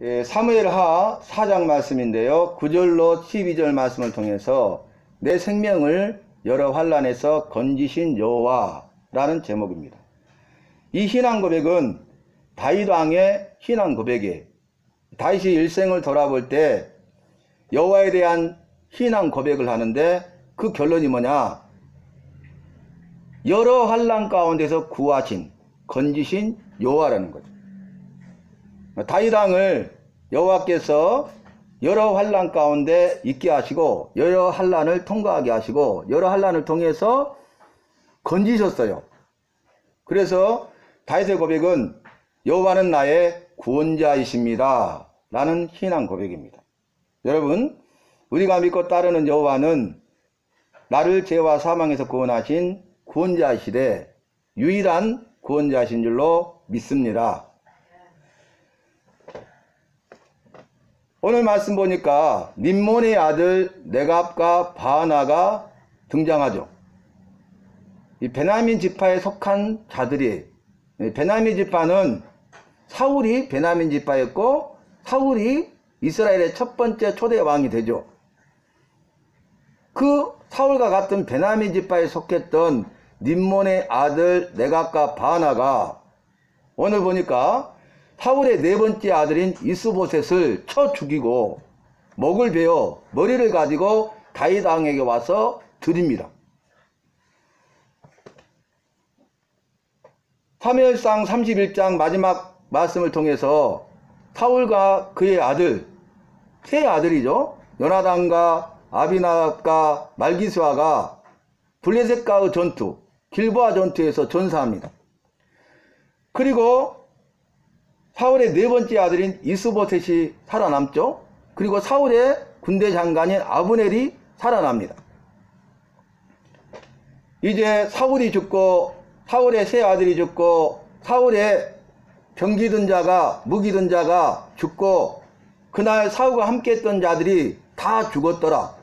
사무엘하 4장 말씀인데요. 9절로 12절 말씀을 통해서 내 생명을 여러 환난에서 건지신 여호와라는 제목입니다. 이 신앙 고백은 다윗 왕의 신앙 고백이에요. 다윗이 일생을 돌아볼 때 여호와에 대한 신앙 고백을 하는데 그 결론이 뭐냐? 여러 환난 가운데서 구하신, 건지신 여호와라는 거죠. 다윗 왕을 여호와께서 여러 환난 가운데 있게 하시고 여러 환난을 통과하게 하시고 여러 환난을 통해서 건지셨어요. 그래서 다윗의 고백은 여호와는 나의 구원자이십니다 라는 신앙 고백입니다. 여러분, 우리가 믿고 따르는 여호와는 나를 죄와 사망에서 구원하신 구원자이시되 유일한 구원자이신 줄로 믿습니다. 오늘 말씀 보니까 림몬의 아들 네갑과 바하나가 등장하죠. 이 베냐민 지파에 속한 자들이, 베냐민 지파는 사울이 베냐민 지파였고 사울이 이스라엘의 첫 번째 초대 왕이 되죠. 그 사울과 같은 베냐민 지파에 속했던 림몬의 아들 네갑과 바하나가 오늘 보니까 사울의 네 번째 아들인 이스보셋을 쳐 죽이고 목을 베어 머리를 가지고 다윗 왕에게 와서 드립니다. 사무엘상 31장 마지막 말씀을 통해서 사울과 그의 아들, 세 아들이죠. 요나단과 아비나답과 말기스와가 블레셋과의 전투, 길보아 전투에서 전사합니다. 그리고 사울의 네 번째 아들인 이스보셋이 살아남죠. 그리고 사울의 군대 장관인 아브넬이 살아납니다. 이제 사울이 죽고 사울의 세 아들이 죽고 사울의 병기든 자가 무기든 자가 죽고 그날 사울과 함께 했던 자들이 다 죽었더라.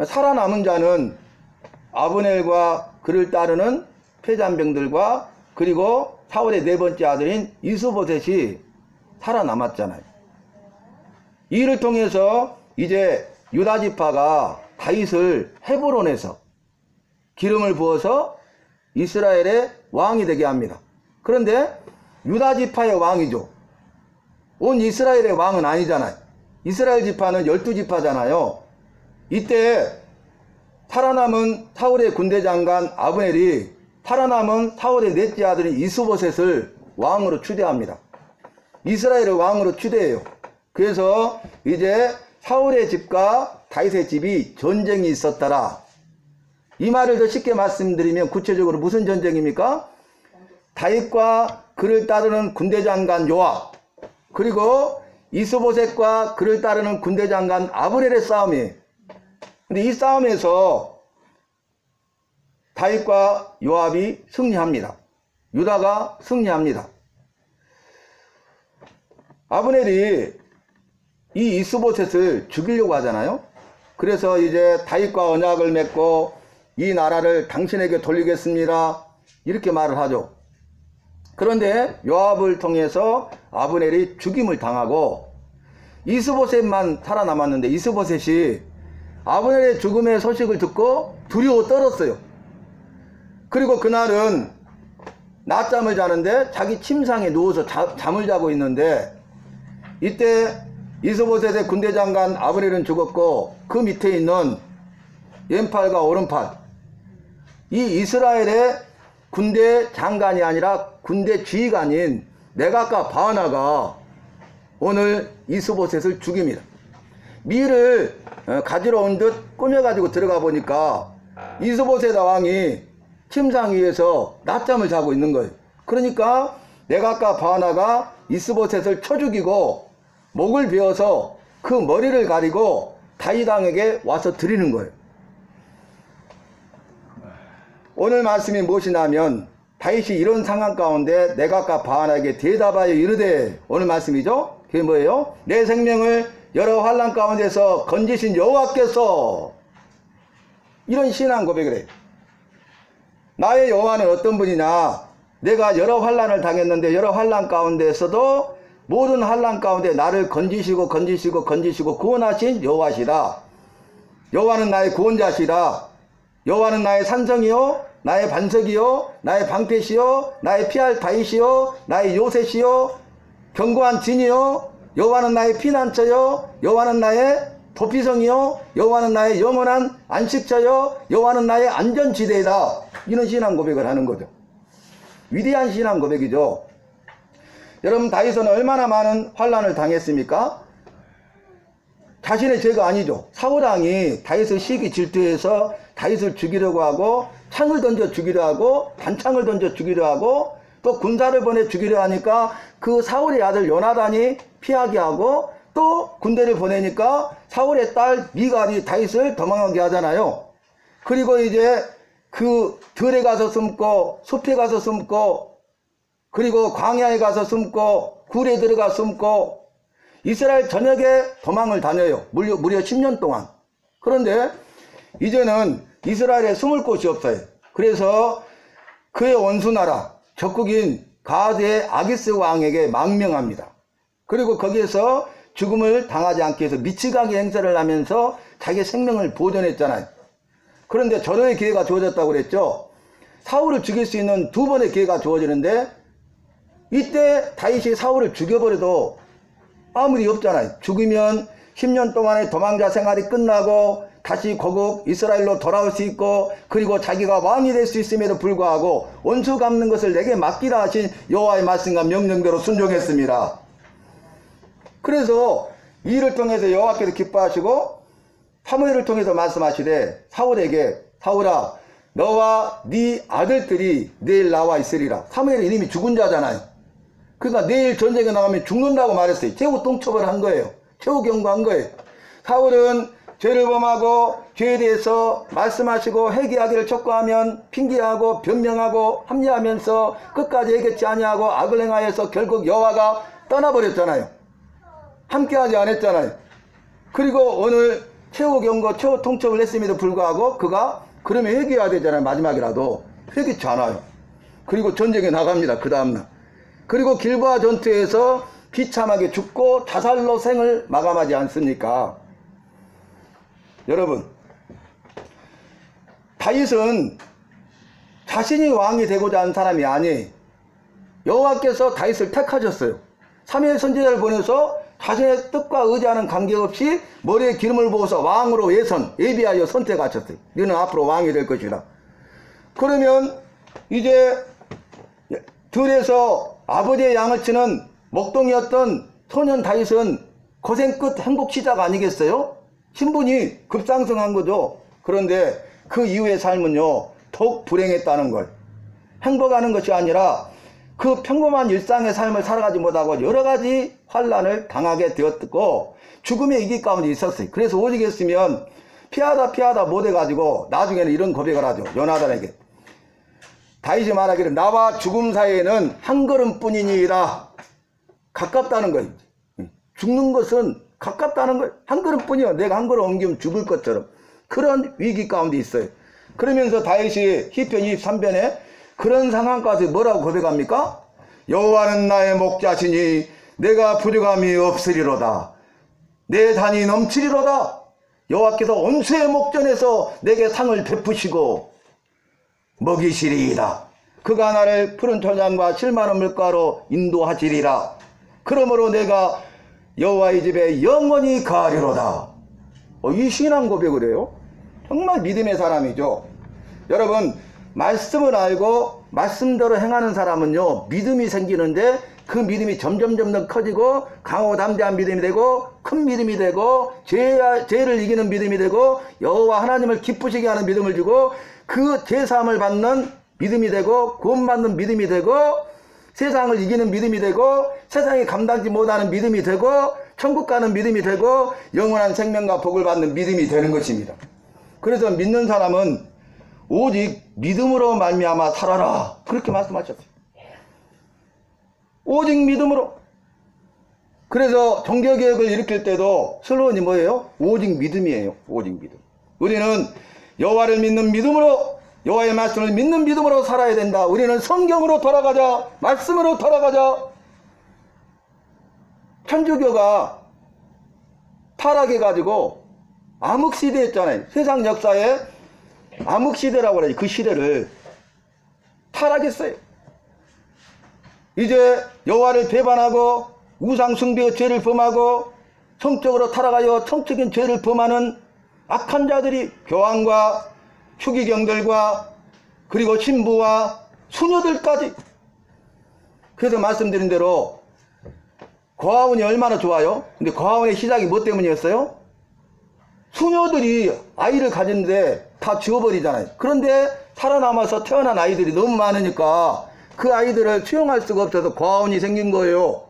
살아남은 자는 아브넬과 그를 따르는 패잔병들과 그리고 사울의 네 번째 아들인 이스보셋이 살아남았잖아요. 이 일을 통해서 이제 유다 지파가 다윗을 헤브론에서 기름을 부어서 이스라엘의 왕이 되게 합니다. 그런데 유다 지파의 왕이죠. 온 이스라엘의 왕은 아니잖아요. 이스라엘 지파는 12지파잖아요. 이때 살아남은 사울의 군대 장관 아브넬이 살아남은 사울의 넷째 아들인 이스보셋을 왕으로 추대합니다. 이스라엘의 왕으로 추대해요. 그래서 이제 사울의 집과 다윗의 집이 전쟁이 있었더라. 이 말을 더 쉽게 말씀드리면 구체적으로 무슨 전쟁입니까? 다윗과 그를 따르는 군대 장관 요압, 그리고 이스보셋과 그를 따르는 군대 장관 아브넬의 싸움이에요. 근데 이 싸움에서 다윗과 요압이 승리합니다. 유다가 승리합니다. 아브넬이 이 이스보셋을 죽이려고 하잖아요. 그래서 이제 다윗과 언약을 맺고 이 나라를 당신에게 돌리겠습니다. 이렇게 말을 하죠. 그런데 요압을 통해서 아브넬이 죽임을 당하고 이스보셋만 살아남았는데 이스보셋이 아브넬의 죽음의 소식을 듣고 두려워 떨었어요. 그리고 그날은 낮잠을 자는데 자기 침상에 누워서 잠을 자고 있는데 이때 이스보셋의 군대 장관 아브넬은 죽었고 그 밑에 있는 왼팔과 오른팔, 이 이스라엘의 군대 장관이 아니라 군대 지휘관인 네갑과 바하나가 오늘 이스보셋을 죽입니다. 밀을 가지러 온 듯 꾸며가지고 들어가 보니까 이스보셋 왕이 침상 위에서 낮잠을 자고 있는 거예요. 그러니까 네갑과 바하나가 이스보셋을 쳐 죽이고 목을 베어서 그 머리를 가리고 다윗 왕에게 와서 드리는 거예요. 오늘 말씀이 무엇이냐면 다윗이 이런 상황 가운데 네갑과 바하나에게 대답하여 이르되, 오늘 말씀이죠. 그게 뭐예요? 내 생명을 여러 환난 가운데서 건지신 여호와께서, 이런 신앙 고백을 해요. 나의 여호와는 어떤 분이냐? 내가 여러 환난을 당했는데 여러 환난 가운데서도 모든 환난 가운데 나를 건지시고 구원하신 여호와시다. 여호와는 나의 구원자시다. 여호와는 나의 산성이요 나의 반석이요 나의 방패시요 나의 피할 바위시요 나의 요새시요 견고한 진이요 여호와는 나의 피난처요 여호와는 나의 도피성이요 여호와는 나의 영원한 안식처요 여호와는 나의 안전지대이다. 이런 신앙 고백을 하는 거죠. 위대한 신앙 고백이죠. 여러분, 다윗은 얼마나 많은 환난을 당했습니까? 자신의 죄가 아니죠. 사울왕이 다윗을 시기 질투해서 다윗을 죽이려고 하고 창을 던져 죽이려 하고 단창을 던져 죽이려 하고 또 군사를 보내 죽이려 하니까 그 사울의 아들 요나단이 피하게 하고 또 군대를 보내니까 사울의 딸 미갈이 다윗을 도망하게 하잖아요. 그리고 이제 그 들에 가서 숨고 숲에 가서 숨고 그리고 광야에 가서 숨고 굴에 들어가 숨고 이스라엘 전역에 도망을 다녀요. 무려 10년 동안. 그런데 이제는 이스라엘에 숨을 곳이 없어요. 그래서 그의 원수나라 적국인 가드의 아기스 왕에게 망명합니다. 그리고 거기에서 죽음을 당하지 않기 위해서 미치광이 행세를 하면서 자기 생명을 보존했잖아요. 그런데 절호의 기회가 주어졌다고 그랬죠. 사울을 죽일 수 있는 2번의 기회가 주어지는데 이때 다윗이 사울을 죽여버려도 아무 일이 없잖아요. 죽으면 10년 동안의 도망자 생활이 끝나고 다시 고국 이스라엘로 돌아올 수 있고 그리고 자기가 왕이 될 수 있음에도 불구하고 원수 갚는 것을 내게 맡기라 하신 여호와의 말씀과 명령대로 순종했습니다. 그래서 이 일을 통해서 여호와께서 기뻐하시고 사무엘을 통해서 말씀하시되 사울에게 사울아 너와 네 아들들이 내일 나와 있으리라. 사무엘은 이미 죽은 자잖아요. 그러니까 내일 전쟁에 나가면 죽는다고 말했어요. 최후 통첩을 한 거예요. 최후 경고한 거예요. 사울은 죄를 범하고 죄에 대해서 말씀하시고 회개하기를 촉구하면 핑계하고 변명하고 합리하면서 끝까지 회개치 아니하고 악을 행하여서 결국 여호와가 떠나버렸잖아요. 함께하지 않았잖아요. 그리고 오늘 최후 경고 최후 통첩을 했음에도 불구하고 그가 그러면 회개해야 되잖아요. 마지막이라도 회개치 않아요. 그리고 전쟁에 나갑니다. 그 다음날. 그리고 길보아 전투에서 비참하게 죽고 자살로 생을 마감하지 않습니까? 여러분, 다윗은 자신이 왕이 되고자 하는 사람이 아니에요. 여호와께서 다윗을 택하셨어요. 사무엘 선지자를 보내서 자신의 뜻과 의지하는 관계없이 머리에 기름을 부어서 왕으로 예비하여 선택하셨어요. 너는 앞으로 왕이 될 것이다. 그러면 이제 들에서 아버지의 양을 치는 목동이었던 소년 다윗은 고생 끝 행복 시작 아니겠어요? 신분이 급상승한 거죠. 그런데 그 이후의 삶은요 더욱 불행했다는 걸. 행복하는 것이 아니라 그 평범한 일상의 삶을 살아가지 못하고 여러 가지 환난을 당하게 되었고 죽음의 위기 가운데 있었어요. 그래서 오직 했으면 피하다 못해가지고 나중에는 이런 고백을 하죠. 요나단에게. 다윗이 말하기를 나와 죽음 사이에는 한 걸음뿐이니라. 가깝다는 거예요. 죽는 것은 가깝다는 거예요. 한 걸음뿐이요. 내가 한 걸음 옮기면 죽을 것처럼. 그런 위기 가운데 있어요. 그러면서 다윗이 시편 23편에 그런 상황 가운데 뭐라고 고백합니까? 여호와는 나의 목자시니 내가 부족함이 없으리로다. 내 잔이 넘치리로다. 여호와께서 온수의 목전에서 내게 상을 베푸시고 먹이시리이다. 그가 나를 푸른 초장과 실만한 물가로 인도하시리라. 그러므로 내가 여호와의 집에 영원히 가리로다. 이 신앙 고백을 해요. 정말 믿음의 사람이죠. 여러분, 말씀을 알고 말씀대로 행하는 사람은요 믿음이 생기는데 그 믿음이 점점 커지고 강하고 담대한 믿음이 되고 큰 믿음이 되고 죄를 이기는 믿음이 되고 여호와 하나님을 기쁘시게 하는 믿음을 주고 그 죄사함을 받는 믿음이 되고 구원받는 믿음이 되고 세상을 이기는 믿음이 되고 세상이 감당지 못하는 믿음이 되고 천국 가는 믿음이 되고 영원한 생명과 복을 받는 믿음이 되는 것입니다. 그래서 믿는 사람은 오직 믿음으로 말미암아 살아라. 그렇게 말씀하셨어요. 오직 믿음으로. 그래서 종교개혁을 일으킬 때도 슬로건이 뭐예요? 오직 믿음이에요. 오직 믿음. 우리는 여호와를 믿는 믿음으로, 여호와의 말씀을 믿는 믿음으로 살아야 된다. 우리는 성경으로 돌아가자. 말씀으로 돌아가자. 천주교가 타락해가지고 암흑시대였잖아요. 세상 역사에 암흑시대라고 그래요. 그 시대를 타락했어요. 이제 여호와를 배반하고 우상숭배의 죄를 범하고 성적으로 타락하여 성적인 죄를 범하는 악한 자들이 교황과 추기경들과 그리고 신부와 수녀들까지. 그래서 말씀드린 대로 고아원이 얼마나 좋아요? 근데 고아원의 시작이 뭐 때문이었어요? 수녀들이 아이를 가졌는데 다 지워버리잖아요. 그런데 살아남아서 태어난 아이들이 너무 많으니까 그 아이들을 수용할 수가 없어서 고아원이 생긴 거예요.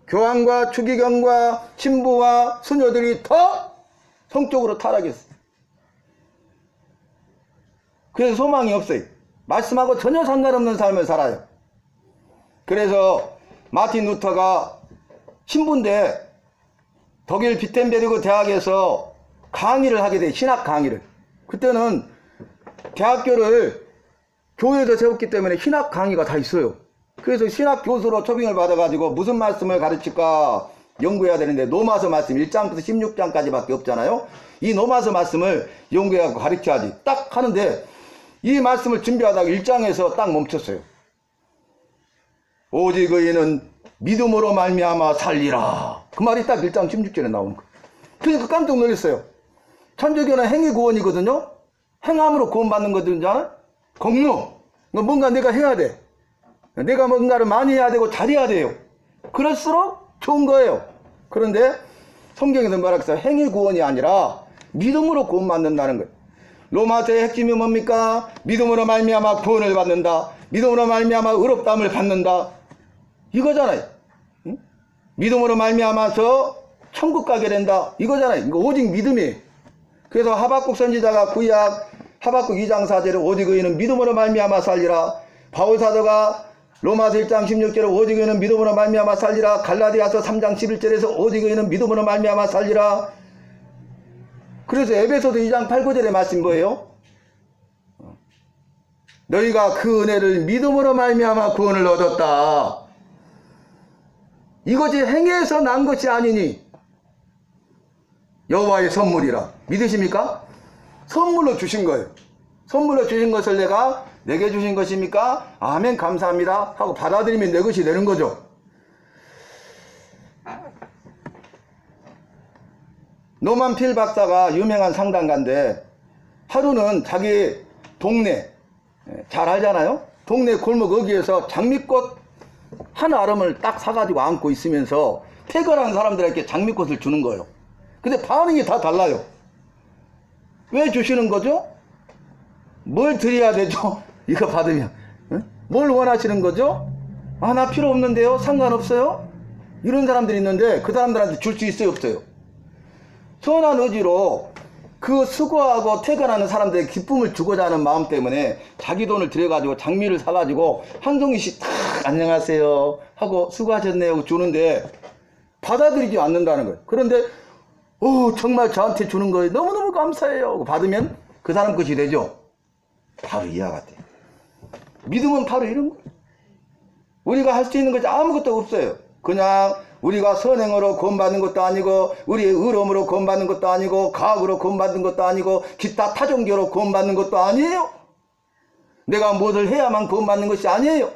교황과 추기경과 신부와 수녀들이 더 성적으로 타락했어요. 그래서 소망이 없어요. 말씀하고 전혀 상관없는 삶을 살아요. 그래서 마틴 루터가 신부인데 독일 비텐베르그 대학에서 강의를 하게 돼. 신학 강의를. 그때는 대학교를 교회에서 세웠기 때문에 신학 강의가 다 있어요. 그래서 신학 교수로 초빙을 받아가지고 무슨 말씀을 가르칠까 연구해야 되는데 노마서 말씀 1장부터 16장까지밖에 없잖아요. 이 노마서 말씀을 연구해서 가르쳐야지. 딱 하는데 이 말씀을 준비하다가 1장에서 딱 멈췄어요. 오직 의인은 믿음으로 말미암아 살리라. 그 말이 딱 1장 16절에 나오는 거예요. 그러니까 깜짝 놀랐어요. 천주교는 행위 구원이거든요. 행함으로 구원받는 거잖아. 공로. 뭔가 내가 해야 돼. 내가 뭔가를 많이 해야 되고 잘해야 돼요. 그럴수록 좋은 거예요. 그런데 성경에서 뭐라 했어요? 행위 구원이 아니라 믿음으로 구원받는다는 거예요. 로마서의 핵심이 뭡니까? 믿음으로 말미암아 구원을 받는다. 믿음으로 말미암아 의롭다함을 받는다. 이거잖아요. 응? 믿음으로 말미암아서 천국 가게 된다. 이거잖아요. 이거 오직 믿음이에요. 그래서 하박국 선지자가 구약 하박국 2장 4절에 오직 의인은 믿음으로 말미암아 살리라. 바울 사도가 로마서 1장 16절에 오직 의인은 믿음으로 말미암아 살리라. 갈라디아서 3장 11절에서 오직 의인은 믿음으로 말미암아 살리라. 그래서 에베소서 2장 8, 9절의 말씀 뭐예요? 너희가 그 은혜를 믿음으로 말미암아 구원을 얻었다. 이것이 행위에서 난 것이 아니니 여호와의 선물이라. 믿으십니까? 선물로 주신 거예요. 선물로 주신 것을 내게 주신 것입니까? 아멘 감사합니다 하고 받아들이면 내 것이 되는 거죠. 노만 필 박사가 유명한 상담가인데 하루는 자기 동네 잘 알잖아요. 동네 골목 어귀에서 장미꽃 한 아름을 딱 사가지고 안고 있으면서 퇴근하는 사람들에게 장미꽃을 주는 거예요. 근데 반응이 다 달라요. 왜 주시는 거죠? 뭘 드려야 되죠? 이거 받으면 뭘 원하시는 거죠? 아, 나 필요 없는데요? 상관없어요? 이런 사람들이 있는데 그 사람들한테 줄 수 있어요? 없어요? 선한 의지로 그 수고하고 퇴근하는 사람들의 기쁨을 주고자 하는 마음 때문에 자기 돈을 들여가지고 장미를 사가지고 한 송이씩 탁 안녕하세요 하고 수고하셨네요 하고 주는데 받아들이지 않는다는 거예요. 그런데 정말 저한테 주는 거예요. 너무너무 감사해요 하고 받으면 그 사람 것이 되죠. 바로 이와 같아요. 믿음은 바로 이런 거예요. 우리가 할 수 있는 것이 아무것도 없어요. 그냥 우리가 선행으로 구원받는 것도 아니고 우리의 의로움으로 구원받는 것도 아니고 과학으로 구원받는 것도 아니고 기타 타종교로 구원받는 것도 아니에요. 내가 무엇을 해야만 구원받는 것이 아니에요.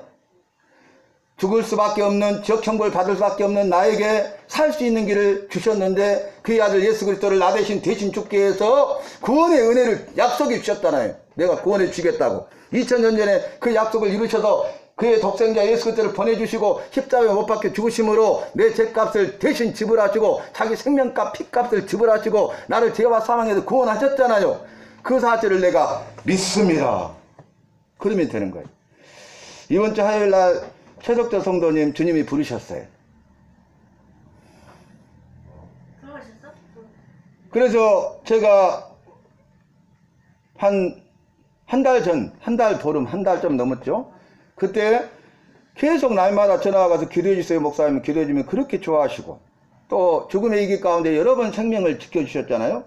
죽을 수밖에 없는 지옥천국을 받을 수밖에 없는 나에게 살 수 있는 길을 주셨는데 그의 아들 예수 그리스도를 나 대신 죽게 해서 구원의 은혜를 약속해 주셨잖아요. 내가 구원해 주겠다고 2000년 전에 그 약속을 이루셔서 그의 독생자 예수 그리스도를 보내주시고 십자가에 못 박혀 죽으심으로 내 죄값을 대신 지불하시고 자기 생명값 피값을 지불하시고 나를 죄와 사망에서 구원하셨잖아요. 그 사실을 내가 믿습니다. 그러면 되는 거예요. 이번 주 화요일날 최덕자 성도님 주님이 부르셨어요. 그래서 제가 한 달 전, 한 달 보름, 한 달 좀 넘었죠. 그때 계속 날마다 전화가 가서 기도해 주세요 목사님 기도해 주면 그렇게 좋아하시고 또 죽음의 위기 가운데 여러 번 생명을 지켜주셨잖아요.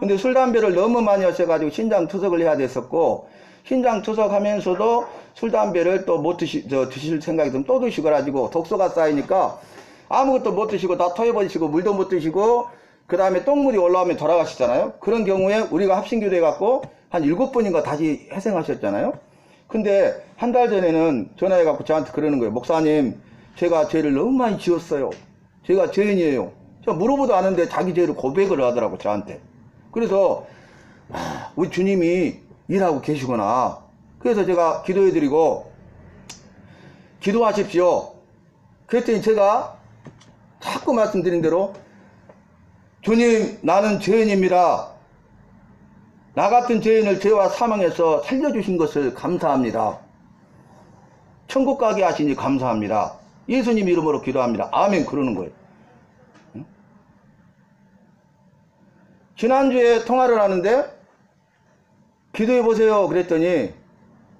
근데 술 담배를 너무 많이 하셔가지고 신장 투석을 해야 됐었고 신장 투석하면서도 술 담배를 또 못 드실 생각이 들면 또 드시고 가지고 독소가 쌓이니까 아무것도 못 드시고 다 토해버리시고 물도 못 드시고 그 다음에 똥물이 올라오면 돌아가시잖아요. 그런 경우에 우리가 합신기도 해갖고 한 7번인가 다시 회생하셨잖아요. 근데 한 달 전에는 전화해갖고 저한테 그러는 거예요. 목사님, 제가 죄를 너무 많이 지었어요. 제가 죄인이에요. 제가 물어보도 않은데 자기 죄를 고백을 하더라고, 저한테. 그래서 우리 주님이 일하고 계시구나. 그래서 제가 기도해드리고 기도하십시오. 그랬더니 제가 자꾸 말씀드린 대로 주님, 나는 죄인입니다. 나 같은 죄인을 죄와 사망에서 살려주신 것을 감사합니다. 천국 가게 하시니 감사합니다. 예수님 이름으로 기도합니다. 아멘. 그러는 거예요. 응? 지난주에 통화를 하는데 기도해 보세요. 그랬더니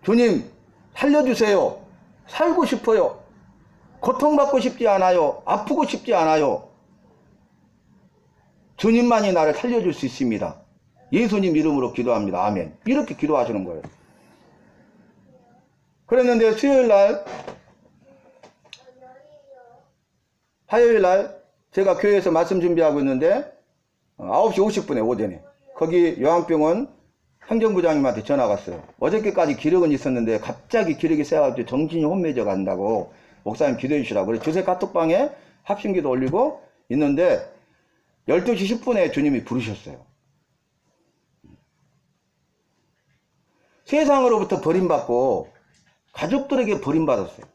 주님 살려주세요. 살고 싶어요. 고통받고 싶지 않아요. 아프고 싶지 않아요. 주님만이 나를 살려줄 수 있습니다. 예수님 이름으로 기도합니다. 아멘. 이렇게 기도하시는 거예요. 그랬는데 수요일날, 화요일날 제가 교회에서 말씀 준비하고 있는데 9시 50분에 오전에 거기 요양병원 행정부장님한테 전화가 왔어요. 어저께까지 기력은 있었는데 갑자기 기력이 세가지고 정신이 혼미해져 간다고 목사님 기도해 주시라고. 그래서 주세 카톡방에 합심기도 올리고 있는데 12시 10분에 주님이 부르셨어요. 세상으로부터 버림받고 가족들에게 버림받았어요.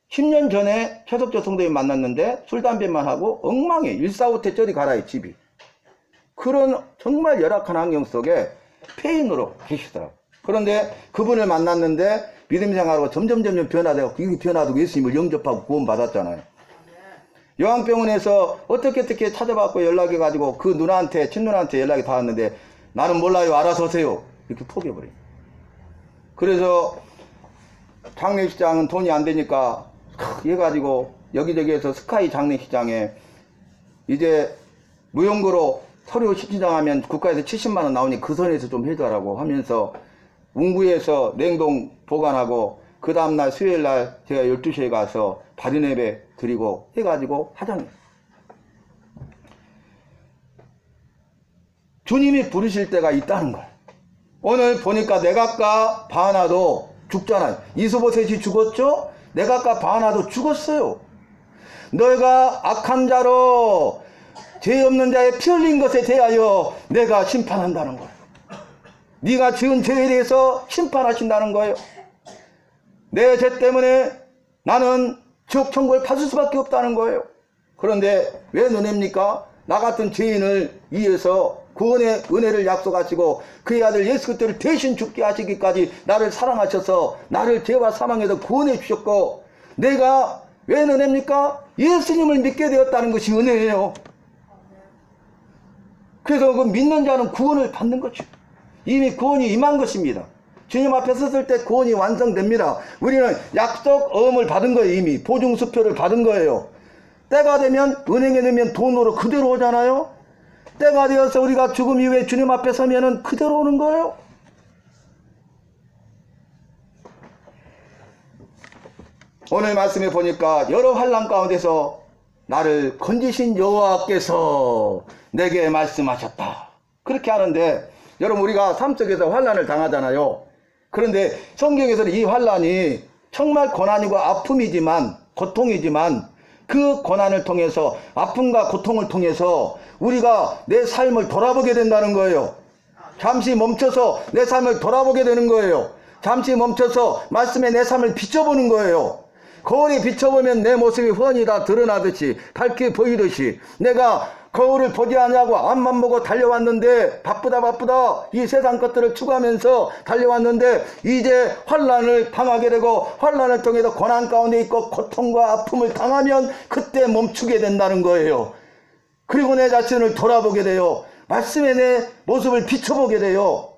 10년 전에 최석조 성도님 만났는데 술, 담배만 하고 엉망해. 일사후퇴 저리 가라요, 집이. 그런 정말 열악한 환경 속에 폐인으로 계시더라고요. 그런데 그분을 만났는데 믿음 생활하고 점점 변화되고 이 변화도 예수님을 영접하고 구원받았잖아요. 요양병원에서 어떻게 찾아봤고 연락해가지고 그 누나한테, 친누나한테 연락이 닿았는데 나는 몰라요, 알아서 하세요. 이렇게 포기해버려요. 그래서 장례식장은 돈이 안 되니까 해가지고 여기저기에서 스카이 장례식장에 이제 무용고로 서류 신청하면 국가에서 70만원 나오니 그 선에서 좀 해줘라고 하면서 운구에서 냉동 보관하고 그 다음날 수요일날 제가 12시에 가서 바른 예배 드리고 해가지고 하잖아요. 주님이 부르실 때가 있다는 걸. 오늘 보니까 내각과 바하나도 죽잖아요. 이스보셋이 죽었죠? 내각과 바하나도 죽었어요. 너희가 악한 자로 죄 없는 자의 피 흘린 것에 대하여 내가 심판한다는 거예요. 네가 지은 죄에 대해서 심판하신다는 거예요. 내 죄 때문에 나는 지옥 천국을 받을 수밖에 없다는 거예요. 그런데 왜 너네입니까? 나 같은 죄인을 위해서 구원의 은혜를 약속하시고 그의 아들 예수 그리스도를 대신 죽게 하시기까지 나를 사랑하셔서 나를 죄와 사망에서 구원해 주셨고 내가 왜 은혜입니까? 예수님을 믿게 되었다는 것이 은혜예요. 그래서 그 믿는 자는 구원을 받는 거죠. 이미 구원이 임한 것입니다. 주님 앞에 섰을 때 구원이 완성됩니다. 우리는 약속 어음을 받은 거예요. 이미 보증수표를 받은 거예요. 때가 되면 은행에 넣으면 돈으로 그대로 오잖아요. 때가 되어서 우리가 죽음 이후에 주님 앞에 서면은 그대로 오는 거예요. 오늘 말씀에 보니까 여러 환난 가운데서 나를 건지신 여호와께서 내게 말씀하셨다. 그렇게 하는데 여러분 우리가 삶 속에서 환난을 당하잖아요. 그런데 성경에서는 이 환난이 정말 고난이고 아픔이지만 고통이지만 그 고난을 통해서 아픔과 고통을 통해서 우리가 내 삶을 돌아보게 된다는 거예요. 잠시 멈춰서 내 삶을 돌아보게 되는 거예요. 잠시 멈춰서 말씀에 내 삶을 비춰보는 거예요. 거울에 비춰보면 내 모습이 훤히 다 드러나듯이 밝게 보이듯이 내가 거울을 보지 않냐고 앞만 보고 달려왔는데 바쁘다 이 세상 것들을 추구하면서 달려왔는데 이제 환난을 당하게 되고 환난을 통해서 고난 가운데 있고 고통과 아픔을 당하면 그때 멈추게 된다는 거예요. 그리고 내 자신을 돌아보게 돼요. 말씀에 내 모습을 비춰보게 돼요.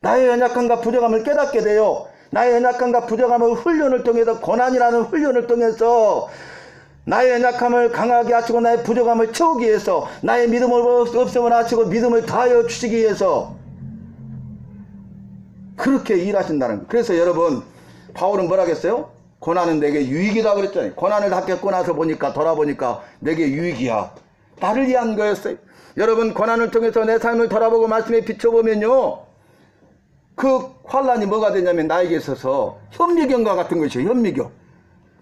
나의 연약함과 부족함을 깨닫게 돼요. 나의 연약함과 부족함을 훈련을 통해서 고난이라는 훈련을 통해서 나의 연약함을 강하게 하시고 나의 부족함을 채우기 위해서 나의 믿음을 없음을 하시고 믿음을 다하여 주시기 위해서 그렇게 일하신다는 거예요. 그래서 여러분 바울은 뭐라 했어요? 고난은 내게 유익이다 그랬잖아요. 고난을 다 겪고 나서 돌아보니까 내게 유익이야. 나를 위한 거였어요. 여러분, 고난을 통해서 내 삶을 돌아보고 말씀에 비춰보면요, 그 환란이 뭐가 되냐면 나에게 있어서 현미경과 같은 것이에요. 현미경.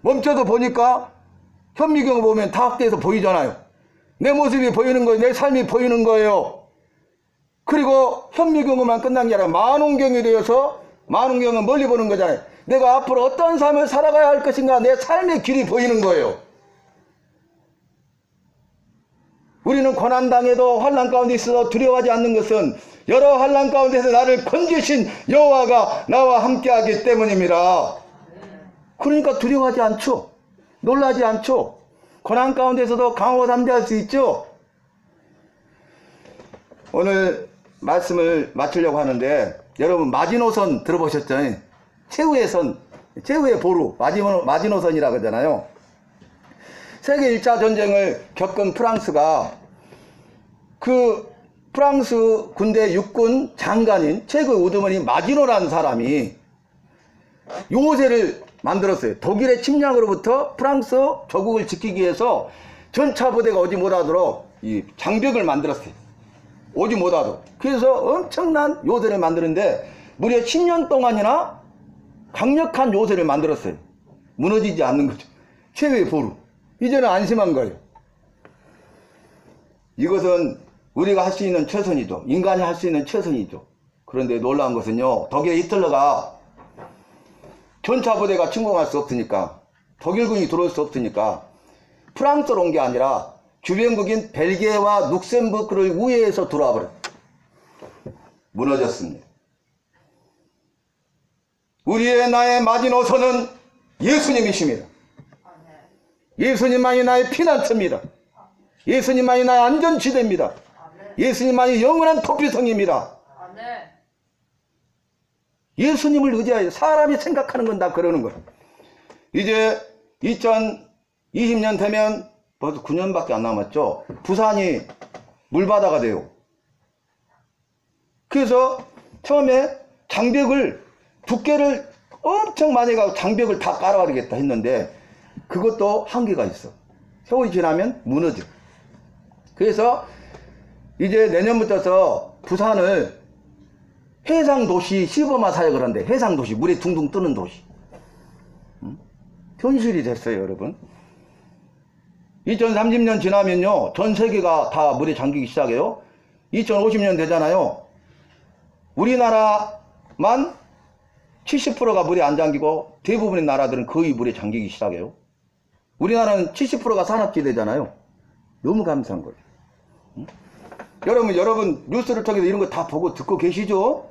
멈춰서 보니까 현미경 보면 다각돼서 보이잖아요. 내 모습이 보이는 거예요. 내 삶이 보이는 거예요. 그리고 현미경으로만 끝난 게 아니라 만원경이 되어서, 만원경은 멀리 보는 거잖아요. 내가 앞으로 어떤 삶을 살아가야 할 것인가, 내 삶의 길이 보이는 거예요. 우리는 고난당해도 환난 가운데 있어서 두려워하지 않는 것은 여러 환난 가운데서 나를 건지신 여호와가 나와 함께하기 때문입니다. 그러니까 두려워하지 않죠. 놀라지 않죠. 고난 가운데서도 강하고 담대할 수 있죠. 오늘 말씀을 마치려고 하는데, 여러분 마지노선 들어보셨죠? 최후의 선, 최후의 보루, 마지노선이라고 하잖아요. 세계 1차 전쟁을 겪은 프랑스가 그 프랑스 군대 육군 장관인 최고의 우두머니 마지노라는 사람이 요새를 만들었어요. 독일의 침략으로부터 프랑스 조국을 지키기 위해서 전차 부대가 오지 못하도록 이 장벽을 만들었어요. 오지 못하도록. 그래서 엄청난 요새를 만드는데 무려 10년 동안이나 강력한 요새를 만들었어요. 무너지지 않는 거죠. 최후의 보루. 이제는 안심한 거예요. 이것은 우리가 할 수 있는 최선이죠. 인간이 할 수 있는 최선이죠. 그런데 놀라운 것은요, 독일의 히틀러가 전차부대가 침공할 수 없으니까, 독일군이 들어올 수 없으니까 프랑스로 온 게 아니라 주변국인 벨기에와 룩셈부르크를 우회해서 들어와 버렸어요. 무너졌습니다. 우리의 나의 마지노선은 예수님이십니다. 예수님만이 나의 피난처입니다. 예수님만이 나의 안전지대입니다. 예수님만이 영원한 토피성입니다. 예수님을 의지하여. 사람이 생각하는 건 다 그러는 거예요. 이제 2020년 되면 벌써 9년밖에 안 남았죠. 부산이 물바다가 돼요. 그래서 처음에 장벽을, 두께를 엄청 많이 가고 장벽을 다 깔아버리겠다 했는데 그것도 한계가 있어. 세월이 지나면 무너져. 그래서 이제 내년부터서 부산을 해상도시 시범화 사역을 한대. 해상도시, 물에 둥둥 뜨는 도시. 현실이 됐어요, 여러분. 2030년 지나면요, 전 세계가 다 물에 잠기기 시작해요. 2050년 되잖아요. 우리나라만 70%가 물에 안 잠기고 대부분의 나라들은 거의 물에 잠기기 시작해요. 우리나라는 70%가 산업지대잖아요. 너무 감사한 거예요. 여러분 뉴스를 통해서 이런 거 다 보고 듣고 계시죠?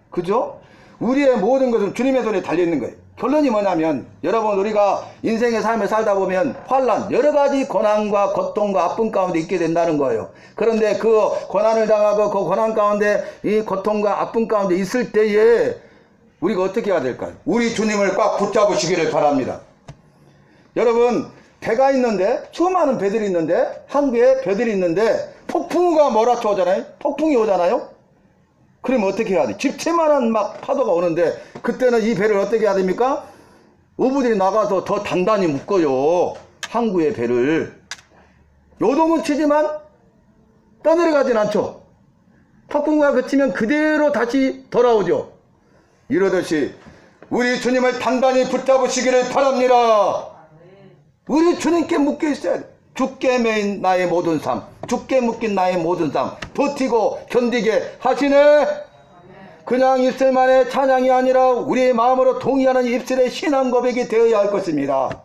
그죠? 우리의 모든 것은 주님의 손에 달려있는 거예요. 결론이 뭐냐면, 여러분, 우리가 인생의 삶을 살다 보면 환난, 여러 가지 고난과 고통과 아픔 가운데 있게 된다는 거예요. 그런데 그 고난을 당하고 그 고난 가운데, 이 고통과 아픔 가운데 있을 때에 우리가 어떻게 해야 될까요? 우리 주님을 꽉 붙잡으시기를 바랍니다. 여러분, 배가 있는데, 수많은 배들이 있는데, 항구에 배들이 있는데 폭풍우가 몰아쳐 오잖아요. 폭풍이 오잖아요. 그러면 어떻게 해야 돼? 집채만한 막 파도가 오는데 그때는 이 배를 어떻게 해야 됩니까? 어부들이 나가서 더 단단히 묶어요. 항구의 배를. 요동은 치지만 떠내려가진 않죠. 폭풍우가 그치면 그대로 다시 돌아오죠. 이러듯이 우리 주님을 단단히 붙잡으시기를 바랍니다. 우리 주님께 묶여 있어야 돼. 주께 매인 나의 모든 삶, 주께 묶인 나의 모든 삶, 버티고 견디게 하시네. 그냥 입술만의 찬양이 아니라 우리의 마음으로 동의하는 입술의 신앙 고백이 되어야 할 것입니다.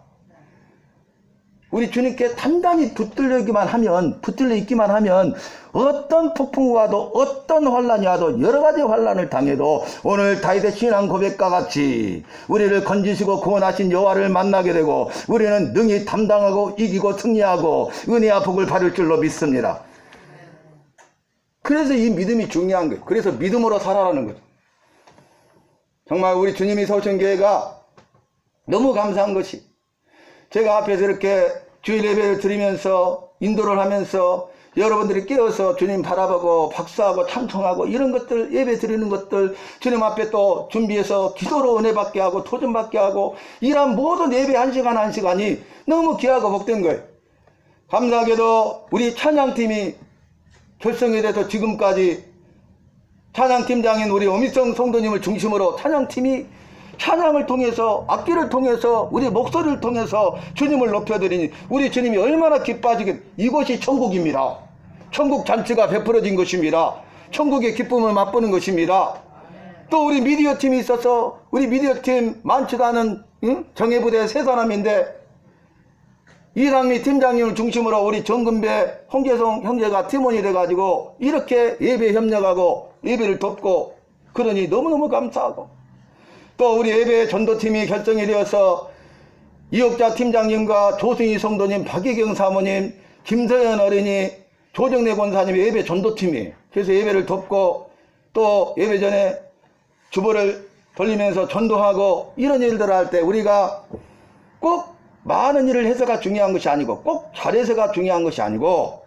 우리 주님께 단단히 붙들려 있기만 하면 어떤 폭풍이 와도 어떤 환란이 와도 여러 가지 환란을 당해도 오늘 다윗의 신앙 고백과 같이 우리를 건지시고 구원하신 여호와를 만나게 되고 우리는 능히 담당하고 이기고 승리하고 은혜와 복을 받을 줄로 믿습니다. 그래서 이 믿음이 중요한 거예요. 그래서 믿음으로 살아라는 거죠. 정말 우리 주님이 세우신 교회가 너무 감사한 것이, 제가 앞에서 이렇게 주일 예배를 드리면서 인도를 하면서 여러분들이 깨어서 주님 바라보고 박수하고 찬송하고 이런 것들, 예배 드리는 것들, 주님 앞에 또 준비해서 기도로 은혜 받게 하고 도전 받게 하고 이런 모든 예배 한 시간 한 시간이 너무 귀하고 복된 거예요. 감사하게도 우리 찬양팀이 결성이 돼서 지금까지 찬양팀장인 우리 오미성 성도님을 중심으로 찬양팀이 찬양을 통해서, 악기를 통해서, 우리 목소리를 통해서 주님을 높여드리니 우리 주님이 얼마나 기뻐하시겠. 이곳이 천국입니다. 천국 잔치가 베풀어진 것입니다. 천국의 기쁨을 맛보는 것입니다. 또 우리 미디어 팀이 있어서 우리 미디어 팀 많지도 않은 정예부대 세 사람인데 이상미 팀장님을 중심으로 우리 정근배, 홍계성 형제가 팀원이 돼가지고 이렇게 예배 협력하고 예배를 돕고 그러니 너무너무 감사하고 또 우리 예배 전도팀이 결정이 되어서 이옥자 팀장님과 조승희 성도님, 박예경 사모님, 김서연 어린이, 조정래 권사님 예배 전도팀이 그래서 예배를 돕고 또 예배 전에 주보를 돌리면서 전도하고 이런 일들을 할 때 우리가 꼭 많은 일을 해서가 중요한 것이 아니고 꼭 잘해서가 중요한 것이 아니고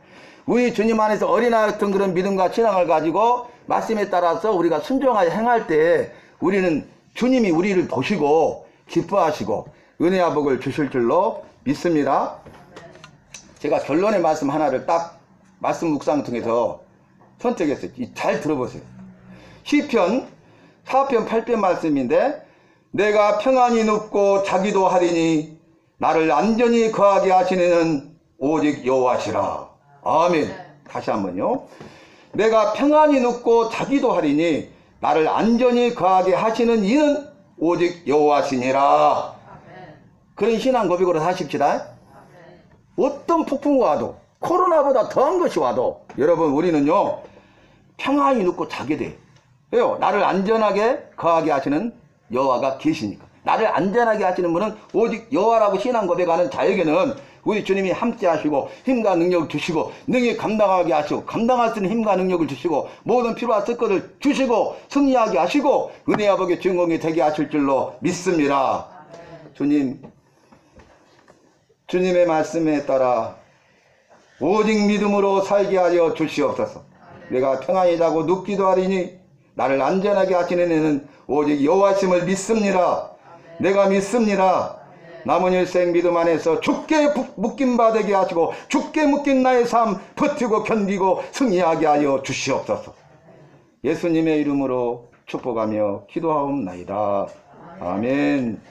우리 주님 안에서 어린아이 같은 그런 믿음과 신앙을 가지고 말씀에 따라서 우리가 순종하여 행할 때 우리는 주님이 우리를 보시고 기뻐하시고 은혜와 복을 주실 줄로 믿습니다. 제가 결론의 말씀 하나를 딱 말씀 묵상을 통해서 선택했어요. 잘 들어보세요. 시편 4편 8편 말씀인데 내가 평안히 눕고 자기도 하리니 나를 안전히 거하게 하시는 오직 여호와시라. 아멘. 다시 한번요. 내가 평안히 눕고 자기도 하리니 나를 안전히 거하게 하시는 이는 오직 여호와시니라. 그런 신앙 고백으로 사십시다. 어떤 폭풍이 와도 코로나보다 더한 것이 와도 여러분 우리는요 평안히 눕고 자게 돼. 왜요? 나를 안전하게 거하게 하시는 여호와가 계시니까. 나를 안전하게 하시는 분은 오직 여호와라고 신앙 고백하는 자에게는 우리 주님이 함께 하시고 힘과 능력을 주시고 능히 감당하게 하시고 감당할 수 있는 힘과 능력을 주시고 모든 필요와 쓸 것을 주시고 승리하게 하시고 은혜와 복의 주인공이 되게 하실 줄로 믿습니다. 주님의 말씀에 따라 오직 믿음으로 살게 하여 주시옵소서. 내가 평안히 자고 눕기도 하리니 나를 안전하게 하시는 이는 오직 여호와심을 믿습니다. 내가 믿습니다. 남은 일생 믿음 안에서 죽게 묶임 바되게 하시고 죽게 묶인 나의 삶 버티고 견디고 승리하게 하여 주시옵소서. 예수님의 이름으로 축복하며 기도하옵나이다. 아멘.